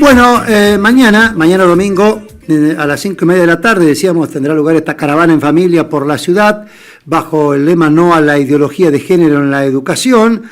Bueno, mañana domingo, a las 5:30 de la tarde, decíamos, tendrá lugar esta caravana en familia por la ciudad, bajo el lema No a la ideología de género en la educación.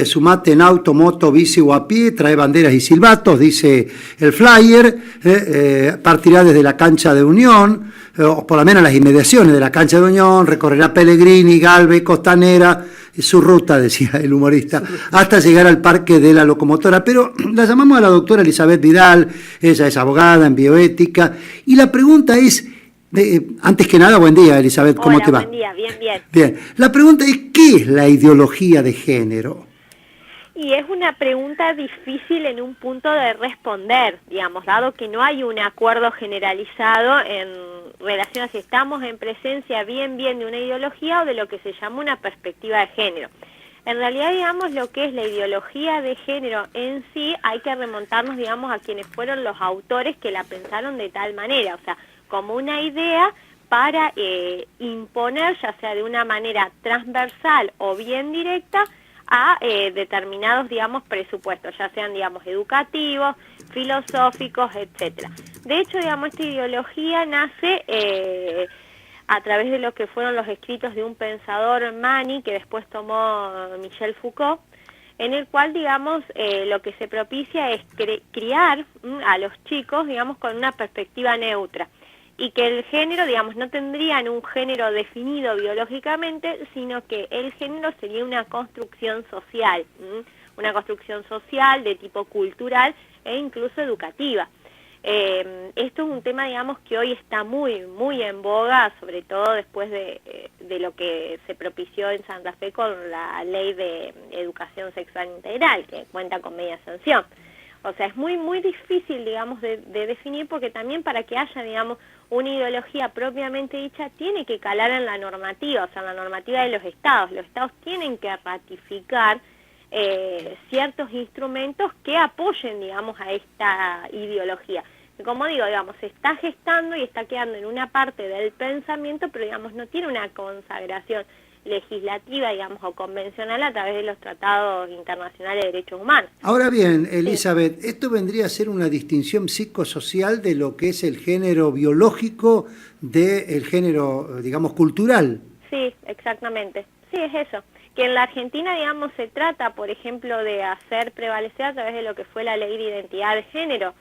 Sumate en auto, moto, bici o a pie, trae banderas y silbatos, dice el flyer. Partirá desde la cancha de Unión, o por lo menos las inmediaciones de la cancha de Unión, recorrerá Pellegrini, Galvez, Costanera, su ruta, decía el humorista, hasta llegar al Parque de la Locomotora. Pero la llamamos a la doctora Elizabeth Vidal, ella es abogada en bioética, y la pregunta es, antes que nada, buen día, Elizabeth, ¿cómo te va? Buen día, bien. Bien, la pregunta es, ¿qué es la ideología de género? Y es una pregunta difícil en un punto de responder, digamos, dado que no hay un acuerdo generalizado en relación a si estamos en presencia bien de una ideología o de lo que se llama una perspectiva de género. En realidad, digamos, lo que es la ideología de género en sí, hay que remontarnos, digamos, a quienes fueron los autores que la pensaron de tal manera, o sea, como una idea para imponer, ya sea de una manera transversal o bien directa, a determinados, digamos, presupuestos, ya sean, digamos, educativos, filosóficos, etcétera. De hecho, digamos, esta ideología nace a través de lo que fueron los escritos de un pensador Mani, que después tomó Michel Foucault, en el cual, digamos, lo que se propicia es criar a los chicos, digamos, con una perspectiva neutra, y que el género, digamos, no tendrían un género definido biológicamente, sino que el género sería una construcción social de tipo cultural e incluso educativa. Esto es un tema, digamos, que hoy está muy en boga, sobre todo después de lo que se propició en Santa Fe con la ley de educación sexual integral, que cuenta con media sanción. O sea, es muy difícil, digamos, de definir, porque también para que haya, digamos, una ideología propiamente dicha, tiene que calar en la normativa, o sea, en la normativa de los estados. Los estados tienen que ratificar ciertos instrumentos que apoyen, digamos, a esta ideología. Como digo, digamos, se está gestando y está quedando en una parte del pensamiento, pero, digamos, no tiene una consagración legislativa, digamos, o convencional a través de los tratados internacionales de derechos humanos. Ahora bien, Elizabeth, ¿esto vendría a ser una distinción psicosocial de lo que es el género biológico del género, digamos, cultural? Sí, exactamente. Sí, es eso. Que en la Argentina, digamos, se trata, por ejemplo, de hacer prevalecer a través de lo que fue la ley de identidad de género,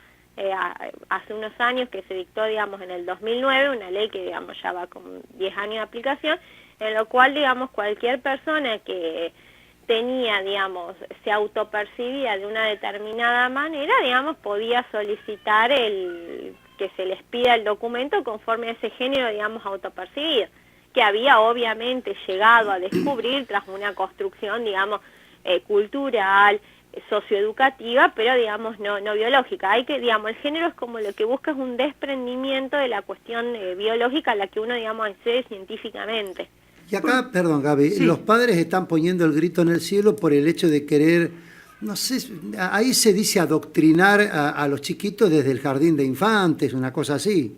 hace unos años que se dictó, digamos, en el 2009, una ley que, digamos, ya va con 10 años de aplicación, en lo cual, digamos, cualquier persona que tenía, digamos, se autopercibía de una determinada manera, digamos, podía solicitar que se les pida el documento conforme a ese género, digamos, autopercibido, que había obviamente llegado a descubrir tras una construcción, digamos, cultural, socioeducativa, pero, digamos, no biológica. Digamos, el género es como lo que busca, es un desprendimiento de la cuestión biológica a la que uno, digamos, accede científicamente. Y acá, perdón, Gaby, sí, los padres están poniendo el grito en el cielo por el hecho de querer, no sé, ahí se dice adoctrinar a los chiquitos desde el jardín de infantes, una cosa así.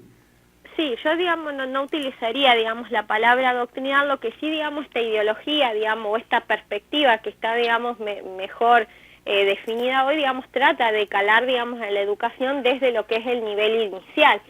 Sí, yo, digamos, no utilizaría, digamos, la palabra adoctrinar, lo que sí, digamos, esta ideología, digamos, o esta perspectiva que está, digamos, mejor definida hoy, digamos, trata de calar, digamos, en la educación desde lo que es el nivel inicial.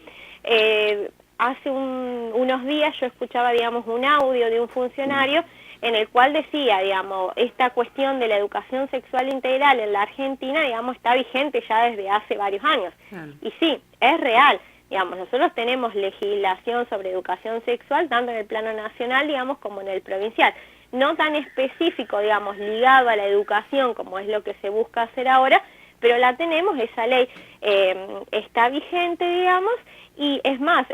Hace unos días yo escuchaba, digamos, un audio de un funcionario en el cual decía, digamos, esta cuestión de la educación sexual integral en la Argentina, digamos, está vigente ya desde hace varios años. Y sí, es real. Digamos, nosotros tenemos legislación sobre educación sexual, tanto en el plano nacional, digamos, como en el provincial. No tan específico, digamos, ligado a la educación como es lo que se busca hacer ahora, pero la tenemos, esa ley está vigente, digamos, y es más,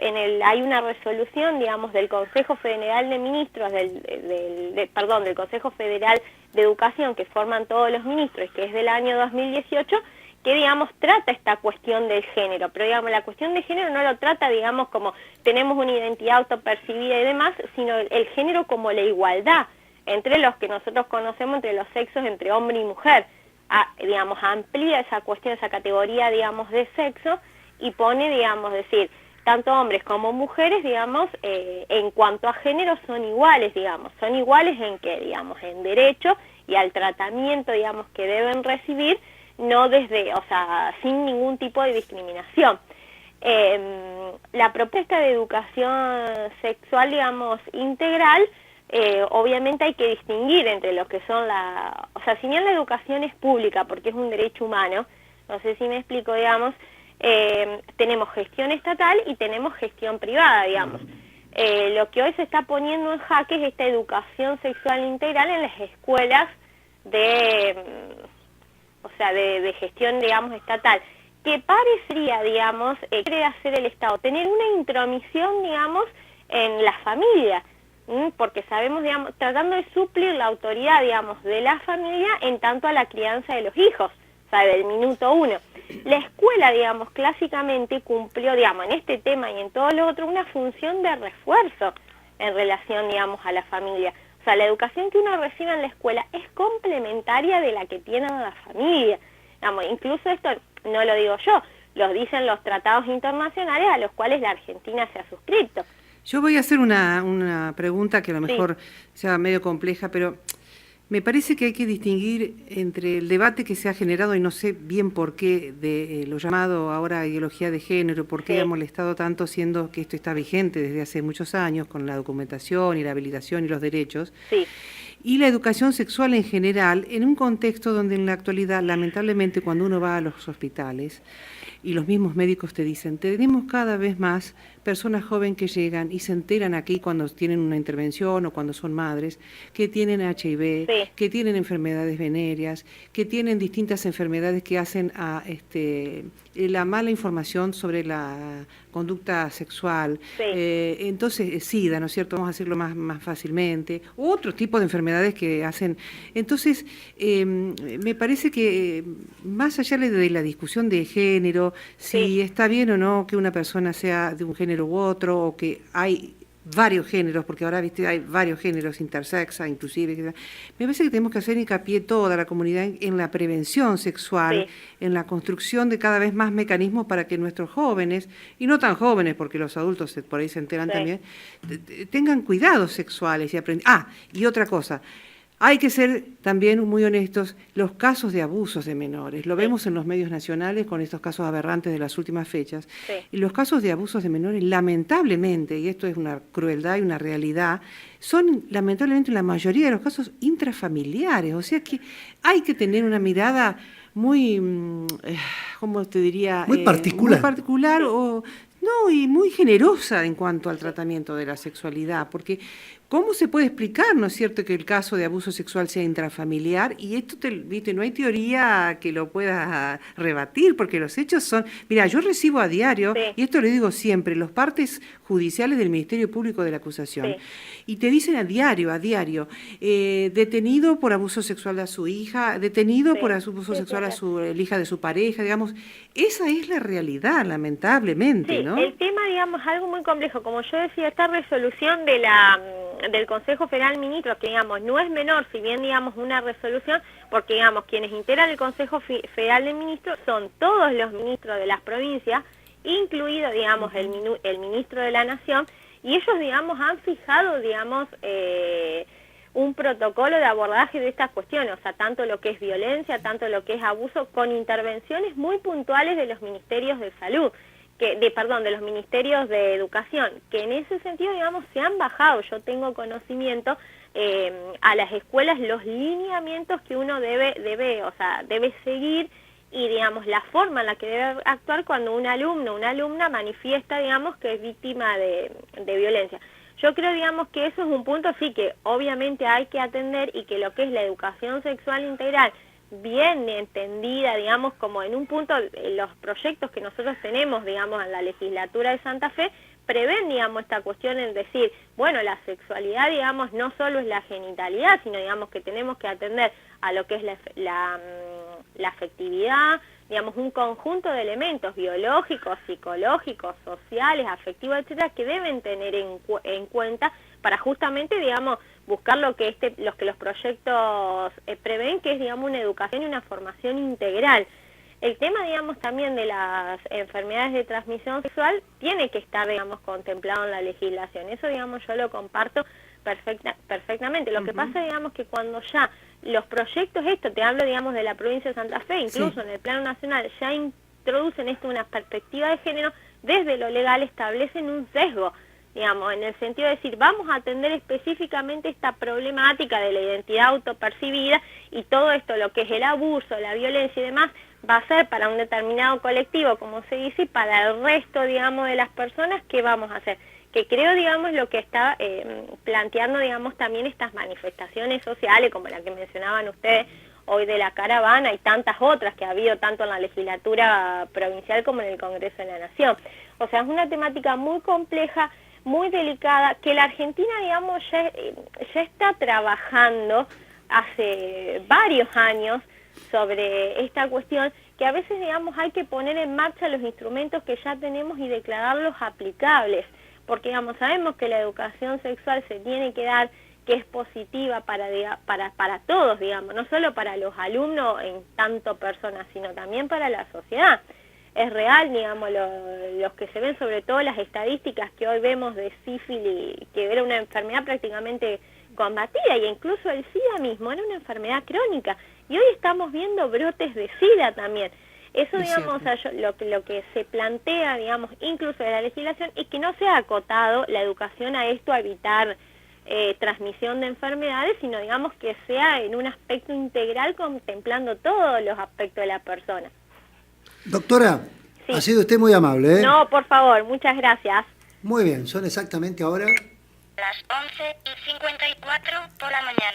hay una resolución, digamos, del Consejo Federal de Ministros, del Consejo Federal de Educación, que forman todos los ministros, que es del año 2018, que, digamos, trata esta cuestión del género, pero, digamos, la cuestión de género no lo trata, digamos, como tenemos una identidad autopercibida y demás, sino el género como la igualdad entre los que nosotros conocemos, entre los sexos, entre hombre y mujer. Digamos, amplía esa cuestión, esa categoría, digamos, de sexo, y pone, digamos, decir, tanto hombres como mujeres, digamos, en cuanto a género son iguales, digamos, en que, digamos, en derecho y al tratamiento, digamos, que deben recibir, no desde, o sea, sin ningún tipo de discriminación. La propuesta de educación sexual, digamos, integral, obviamente hay que distinguir entre lo que son o sea, si bien la educación es pública porque es un derecho humano, no sé si me explico, digamos, tenemos gestión estatal y tenemos gestión privada, digamos. Lo que hoy se está poniendo en jaque es esta educación sexual integral en las escuelas o sea, de gestión, digamos, estatal, que parecería, digamos, quiere hacer el Estado, tener una intromisión, digamos, en la familia, porque sabemos, digamos, tratando de suplir la autoridad, digamos, de la familia en tanto a la crianza de los hijos, o sea, del minuto uno. La escuela, digamos, clásicamente cumplió, digamos, en este tema y en todo lo otro, una función de refuerzo en relación, digamos, a la familia. O sea, la educación que uno recibe en la escuela es complementaria de la que tiene la familia. Digamos, incluso esto no lo digo yo, lo dicen los tratados internacionales a los cuales la Argentina se ha suscrito. Yo voy a hacer una pregunta que a lo mejor sea medio compleja, pero me parece que hay que distinguir entre el debate que se ha generado, y no sé bien por qué, de lo llamado ahora ideología de género, por qué ha molestado tanto, siendo que esto está vigente desde hace muchos años con la documentación y la habilitación y los derechos, y la educación sexual en general, en un contexto donde en la actualidad, lamentablemente, cuando uno va a los hospitales y los mismos médicos te dicen, tenemos cada vez más personas jóvenes que llegan y se enteran aquí cuando tienen una intervención o cuando son madres, que tienen HIV, que tienen enfermedades venéreas, que tienen distintas enfermedades que hacen a la mala información sobre la conducta sexual, entonces SIDA, ¿no es cierto? Vamos a decirlo más fácilmente, otro tipo de enfermedades que hacen. Entonces, me parece que más allá de la discusión de género, si está bien o no que una persona sea de un género u otro, o que hay varios géneros, porque ahora viste hay varios géneros intersexa, inclusive, me parece que tenemos que hacer hincapié toda la comunidad en la prevención sexual, en la construcción de cada vez más mecanismos para que nuestros jóvenes, y no tan jóvenes, porque los adultos por ahí se enteran también, tengan cuidados sexuales y aprendan. Y otra cosa, hay que ser también muy honestos, los casos de abusos de menores, lo vemos en los medios nacionales con estos casos aberrantes de las últimas fechas, y los casos de abusos de menores, lamentablemente, y esto es una crueldad y una realidad, son lamentablemente en la mayoría de los casos intrafamiliares, o sea que hay que tener una mirada muy, ¿cómo te diría? Muy particular. Muy particular y muy generosa en cuanto al tratamiento de la sexualidad, porque ¿cómo se puede explicar, no es cierto, que el caso de abuso sexual sea intrafamiliar? Y esto, viste, no hay teoría que lo pueda rebatir, porque los hechos son... Mira, yo recibo a diario, y esto lo digo siempre, los partes judiciales del Ministerio Público de la Acusación, y te dicen a diario, detenido por abuso sexual a su hija, detenido por abuso sexual a la hija de su pareja, digamos, esa es la realidad, lamentablemente, ¿no? El tema, digamos, algo muy complejo, como yo decía, esta resolución del Consejo Federal de Ministros, que digamos no es menor, si bien digamos una resolución, porque digamos quienes integran el Consejo Federal de Ministros son todos los ministros de las provincias, incluido digamos el ministro de la Nación, y ellos digamos han fijado digamos un protocolo de abordaje de estas cuestiones, o sea, tanto lo que es violencia, tanto lo que es abuso, con intervenciones muy puntuales de los ministerios de salud, de los ministerios de educación, que en ese sentido, digamos, se han bajado, yo tengo conocimiento, a las escuelas los lineamientos que uno debe seguir y, digamos, la forma en la que debe actuar cuando un alumno o una alumna manifiesta, digamos, que es víctima de violencia. Yo creo, digamos, que eso es un punto, sí, que obviamente hay que atender y que lo que es la educación sexual integral, bien entendida, digamos, como en un punto, los proyectos que nosotros tenemos, digamos, en la legislatura de Santa Fe, prevén, digamos, esta cuestión en decir, bueno, la sexualidad, digamos, no solo es la genitalidad, sino, digamos, que tenemos que atender a lo que es la afectividad, digamos, un conjunto de elementos biológicos, psicológicos, sociales, afectivos, etcétera, que deben tener en cuenta para justamente, digamos, buscar lo que los proyectos prevén, que es, digamos, una educación y una formación integral. El tema, digamos, también de las enfermedades de transmisión sexual tiene que estar, digamos, contemplado en la legislación. Eso, digamos, yo lo comparto perfectamente. Lo que pasa, digamos, que cuando ya los proyectos, te hablo, digamos, de la provincia de Santa Fe, incluso en el plano nacional, ya introducen una perspectiva de género, desde lo legal establecen un sesgo, digamos, en el sentido de decir, vamos a atender específicamente esta problemática de la identidad autopercibida y todo esto, lo que es el abuso, la violencia y demás, va a ser para un determinado colectivo, como se dice, y para el resto, digamos, de las personas, ¿qué vamos a hacer? Que creo, digamos, lo que está planteando, digamos, también estas manifestaciones sociales, como la que mencionaban ustedes hoy de la caravana y tantas otras que ha habido tanto en la legislatura provincial como en el Congreso de la Nación. O sea, es una temática muy compleja, muy delicada, que la Argentina, digamos, ya está trabajando hace varios años sobre esta cuestión, que a veces, digamos, hay que poner en marcha los instrumentos que ya tenemos y declararlos aplicables, porque, digamos, sabemos que la educación sexual se tiene que dar, que es positiva para todos, digamos, no solo para los alumnos en tanto personas, sino también para la sociedad. Es real, digamos, los que se ven, sobre todo las estadísticas que hoy vemos de sífilis, que era una enfermedad prácticamente combatida, y incluso el SIDA mismo era una enfermedad crónica, y hoy estamos viendo brotes de SIDA también. Eso, digamos, lo que se plantea, digamos, incluso de la legislación, es que no sea acotado la educación a esto, a evitar transmisión de enfermedades, sino, digamos, que sea en un aspecto integral, contemplando todos los aspectos de la persona. Doctora, sí. Ha sido usted muy amable, ¿eh? No, por favor, muchas gracias. Muy bien, son exactamente ahora las 11:54 por la mañana.